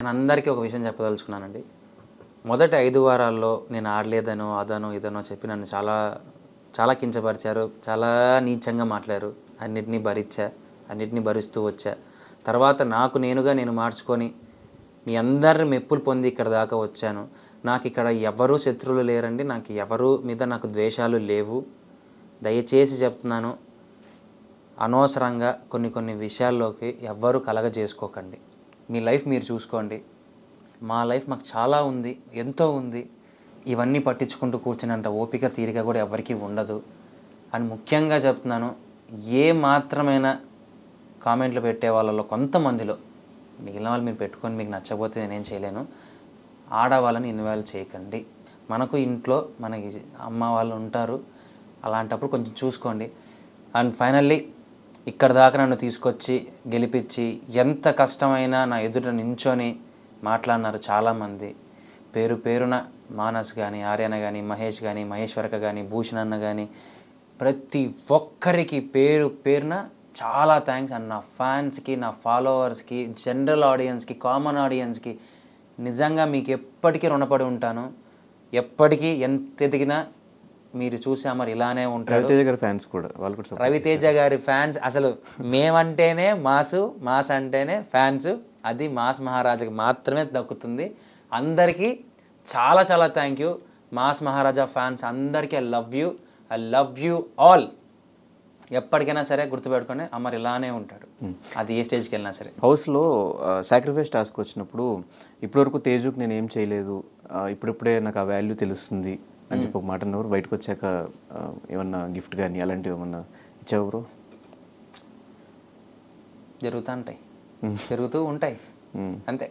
నేను అందరికీ ఒక విషయం చెప్పదలుచుకున్నానండి. మొదటి 5 వారాల్లో నేను ఆడలేదనో, అదనో, ఇదనో చెప్పి నన్ను చాలా చాలా కించపరిచారు. చాలా నీచంగా మాట్లాడారు. అన్నిటిని భరించా. అన్నిటిని భరిస్తూ వచ్చా. తర్వాత నాకు నేనుగా నేను మార్చుకొని మీ అందరి మెప్పులు పొంది ఇక్కడ దాకా వచ్చాను. నాకిక్కడ ఎవరు శత్రువులు లేరండి. నాకు ఎవరు మీద నాకు ద్వేషాలు లేవు. దయచేసి చెప్తున్నాను. అనవసరంగా కొన్ని విషయాల్లోకి ఎవ్వరూ కలగజేసుకోకండి. మీ లైఫ్ మీరు చూసుకోండి. మా లైఫ్ మాకు చాలా ఉంది, ఎంతో ఉంది. ఇవన్నీ పట్టించుకుంటూ కూర్చునేంత ఓపిక తీరిక కూడా ఎవరికీ ఉండదు అని ముఖ్యంగా చెప్తున్నాను. ఏ మాత్రమైన కామెంట్లు పెట్టే వాళ్ళలో కొంతమందిలో, మిగిలిన వాళ్ళు మీరు పెట్టుకొని మీకు నచ్చకపోతే నేనేం చేయలేను. ఆడవాళ్ళని ఇన్వాల్వ్ చేయకండి. మనకు ఇంట్లో మనకి అమ్మ వాళ్ళు ఉంటారు. అలాంటప్పుడు కొంచెం చూసుకోండి. అండ్ ఫైనల్లీ ఇక్కడ దాకా నన్ను తీసుకొచ్చి గెలిపించి ఎంత కష్టమైనా నా ఎదుట నించొని మాట్లాడినారు చాలామంది. పేరు పేరున మానస్ కానీ, ఆర్యన కానీ, మహేష్ కానీ, మహేశ్వరక కానీ, భూషణ్ అన్న కానీ ప్రతి ఒక్కరికి పేరు పేరున చాలా థ్యాంక్స్. అండ్ నా ఫ్యాన్స్కి, నా ఫాలోవర్స్కి, జనరల్ ఆడియన్స్కి, కామన్ ఆడియన్స్కి నిజంగా మీకు ఎప్పటికీ రుణపడి ఉంటాను. ఎప్పటికీ ఎంత ఎదిగినా మీరు చూసా మరి ఇలానే ఉంటారు. రవితేజ గారి ఫ్యాన్స్ కూడా, వాళ్ళు కూడా రవితేజ గారి ఫ్యాన్స్ అసలు మేమంటేనే మాస్ అంటేనే ఫ్యాన్స్. అది మాస్ మహారాజాకి మాత్రమే దక్కుతుంది. అందరికీ చాలా చాలా thank you. Mass Maharaja fans అందరికీ ఐ లవ్ యూ ఆల్. ఎప్పటికైనా సరే గుర్తుపెట్టుకొని అమర్ ఇలానే ఉంటాడు. అది ఏ స్టేజ్కి వెళ్ళినా సరే. హౌస్లో సాక్రిఫైస్ టాస్క్ వచ్చినప్పుడు ఇప్పటివరకు తేజుకి నేను ఏం చేయలేదు, ఇప్పుడిప్పుడే నాకు ఆ వాల్యూ తెలుస్తుంది అని చెప్పి ఒక మాట అన్నవారు. బయటకు వచ్చాక ఏమన్నా గిఫ్ట్ కానీ అలాంటివి ఏమన్నా ఇచ్చావు బ్రో? జరుగుతూ ఉంటాయి, అంతే.